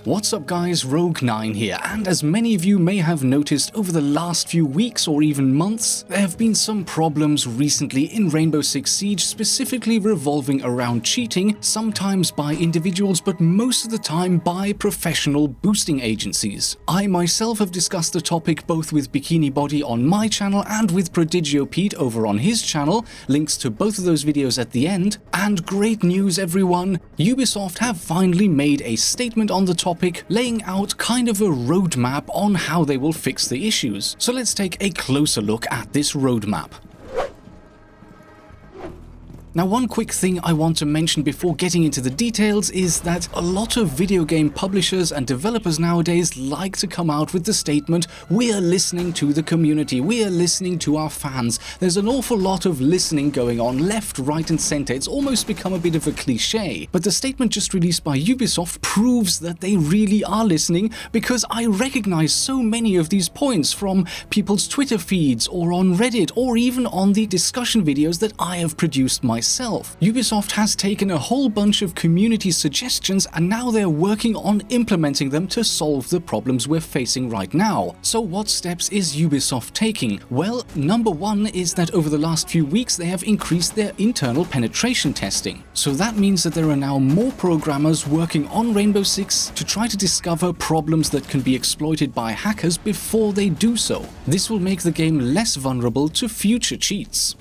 What's up guys, Rogue9 here, and as many of you may have noticed over the last few weeks or even months, there have been some problems recently in Rainbow Six Siege, specifically revolving around cheating, sometimes by individuals but most of the time by professional boosting agencies. I myself have discussed the topic both with Bikini Body on my channel and with Prodigio Pete over on his channel, links to both of those videos at the end, and great news everyone, Ubisoft have finally made a statement on the topic, laying out kind of a roadmap on how they will fix the issues. So let's take a closer look at this roadmap. Now, one quick thing I want to mention before getting into the details is that a lot of video game publishers and developers nowadays like to come out with the statement, "We're listening to the community, we're listening to our fans." There's an awful lot of listening going on left, right and center. It's almost become a bit of a cliche. But the statement just released by Ubisoft proves that they really are listening, because I recognize so many of these points from people's Twitter feeds or on Reddit or even on the discussion videos that I have produced myself. Ubisoft has taken a whole bunch of community suggestions and now they're working on implementing them to solve the problems we're facing right now. So what steps is Ubisoft taking? Well, number one is that over the last few weeks they have increased their internal penetration testing. So that means that there are now more programmers working on Rainbow Six to try to discover problems that can be exploited by hackers before they do so. This will make the game less vulnerable to future cheats.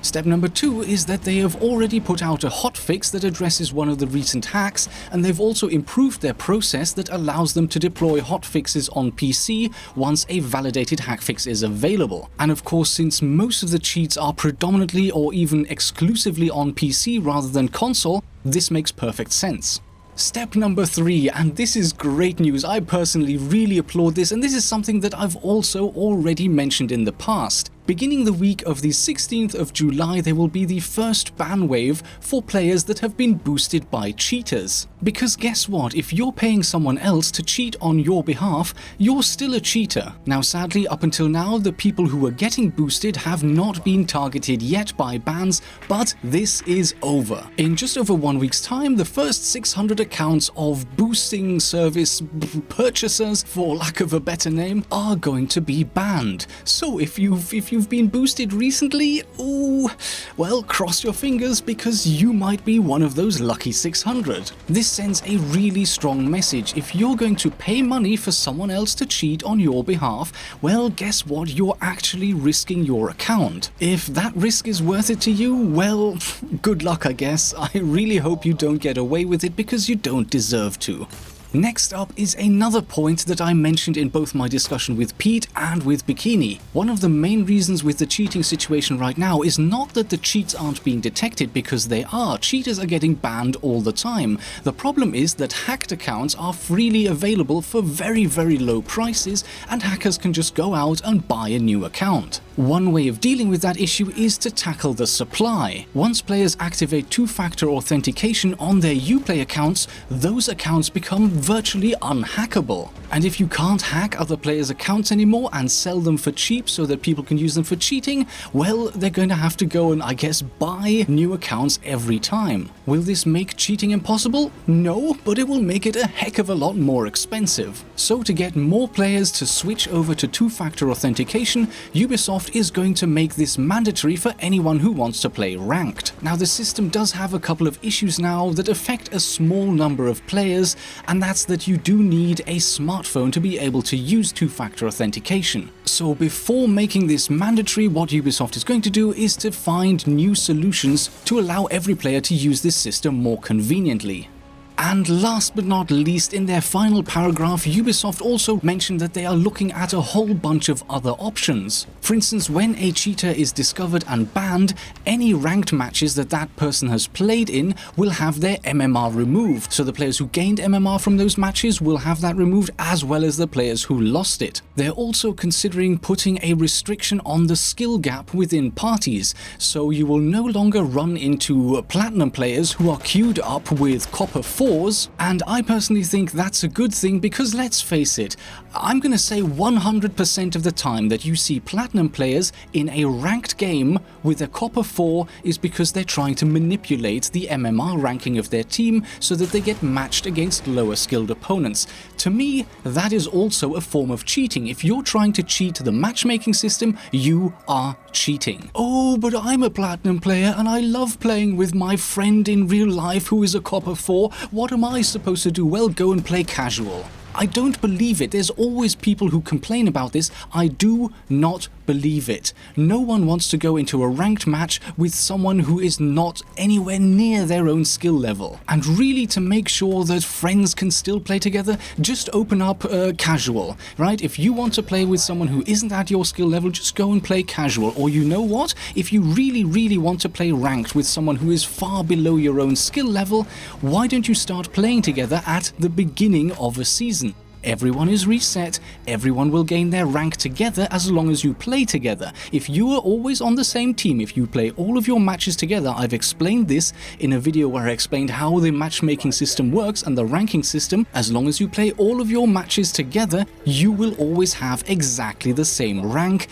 Step number two is that they have already put out a hotfix that addresses one of the recent hacks, and they've also improved their process that allows them to deploy hotfixes on PC once a validated hackfix is available. And of course, since most of the cheats are predominantly or even exclusively on PC rather than console, this makes perfect sense. Step number three, and this is great news, I personally really applaud this, and this is something that I've also already mentioned in the past. Beginning the week of the 16th of July, there will be the first ban wave for players that have been boosted by cheaters. Because guess what, if you're paying someone else to cheat on your behalf, you're still a cheater. Now sadly, up until now, the people who are getting boosted have not been targeted yet by bans, but this is over. In just over 1 week's time, the first 600 accounts of boosting service purchasers, for lack of a better name, are going to be banned. So if you've been boosted recently, ooh, well, cross your fingers because you might be one of those lucky 600. This sends a really strong message. If you're going to pay money for someone else to cheat on your behalf, well, guess what? You're actually risking your account. If that risk is worth it to you, well, good luck, I guess. I really hope you don't get away with it because you don't deserve to. Next up is another point that I mentioned in both my discussion with Pete and with Bikini. One of the main reasons with the cheating situation right now is not that the cheats aren't being detected, because they are. Cheaters are getting banned all the time. The problem is that hacked accounts are freely available for very, very low prices, and hackers can just go out and buy a new account. One way of dealing with that issue is to tackle the supply. Once players activate two-factor authentication on their Uplay accounts, those accounts become virtually unhackable. And if you can't hack other players' accounts anymore and sell them for cheap so that people can use them for cheating, well, they're going to have to go and, I guess, buy new accounts every time. Will this make cheating impossible? No, but it will make it a heck of a lot more expensive. So to get more players to switch over to two-factor authentication, Ubisoft is going to make this mandatory for anyone who wants to play ranked. Now, the system does have a couple of issues now that affect a small number of players, and that's that you do need a smartphone to be able to use two-factor authentication. So before making this mandatory, what Ubisoft is going to do is to find new solutions to allow every player to use this system more conveniently. And last but not least, in their final paragraph, Ubisoft also mentioned that they are looking at a whole bunch of other options. For instance, when a cheater is discovered and banned, any ranked matches that that person has played in will have their MMR removed. So the players who gained MMR from those matches will have that removed, as well as the players who lost it. They're also considering putting a restriction on the skill gap within parties, so you will no longer run into platinum players who are queued up with copper 4 4s, and I personally think that's a good thing because let's face it, I'm gonna say 100% of the time that you see Platinum players in a ranked game with a Copper 4 is because they're trying to manipulate the MMR ranking of their team so that they get matched against lower skilled opponents. To me, that is also a form of cheating. If you're trying to cheat the matchmaking system, you are cheating. Oh, but I'm a Platinum player and I love playing with my friend in real life who is a Copper 4. What am I supposed to do? Well, go and play casual. I don't believe it. There's always people who complain about this. I do not believe it. No one wants to go into a ranked match with someone who is not anywhere near their own skill level. And really, to make sure that friends can still play together, just open up casual, right? If you want to play with someone who isn't at your skill level, just go and play casual. Or you know what? If you really want to play ranked with someone who is far below your own skill level, why don't you start playing together at the beginning of a season? Everyone is reset, everyone will gain their rank together as long as you play together. If you are always on the same team, if you play all of your matches together, I've explained this in a video where I explained how the matchmaking system works and the ranking system. As long as you play all of your matches together, you will always have exactly the same rank,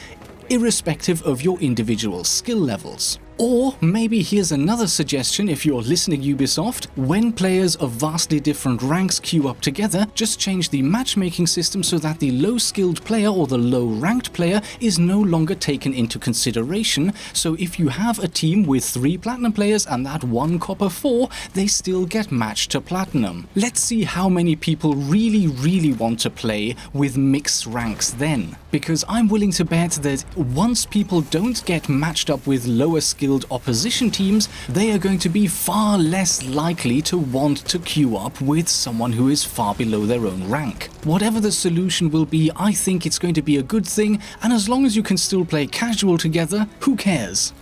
irrespective of your individual skill levels. Or maybe here's another suggestion if you're listening Ubisoft, when players of vastly different ranks queue up together, just change the matchmaking system so that the low-skilled player or the low-ranked player is no longer taken into consideration. So if you have a team with 3 Platinum players and that 1 Copper 4, they still get matched to Platinum. Let's see how many people really want to play with mixed ranks then. Because I'm willing to bet that once people don't get matched up with lower skilled opposition teams, they are going to be far less likely to want to queue up with someone who is far below their own rank. Whatever the solution will be, I think it's going to be a good thing, and as long as you can still play casual together, who cares?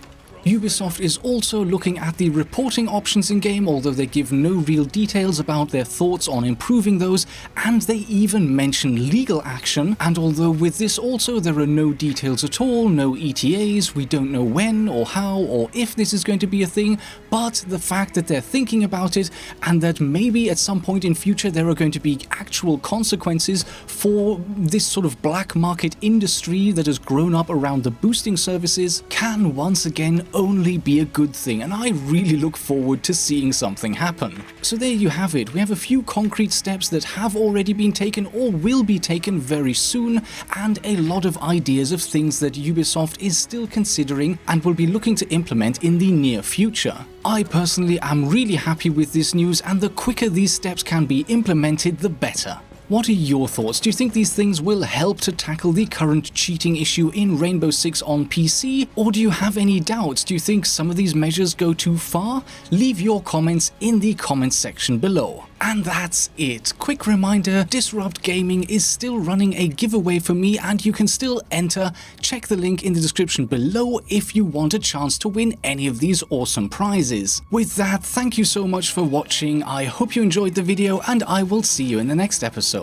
Ubisoft is also looking at the reporting options in-game, although they give no real details about their thoughts on improving those, and they even mention legal action. And although with this also there are no details at all, no ETAs, we don't know when or how or if this is going to be a thing, but the fact that they're thinking about it and that maybe at some point in future there are going to be actual consequences for this sort of black market industry that has grown up around the boosting services can once again only be a good thing, and I really look forward to seeing something happen. So there you have it. We have a few concrete steps that have already been taken or will be taken very soon, and a lot of ideas of things that Ubisoft is still considering and will be looking to implement in the near future. I personally am really happy with this news, and the quicker these steps can be implemented, the better. What are your thoughts? Do you think these things will help to tackle the current cheating issue in Rainbow Six on PC? Or do you have any doubts? Do you think some of these measures go too far? Leave your comments in the comments section below. And that's it. Quick reminder, Disrupt Gaming is still running a giveaway for me and you can still enter. Check the link in the description below if you want a chance to win any of these awesome prizes. With that, thank you so much for watching. I hope you enjoyed the video and I will see you in the next episode.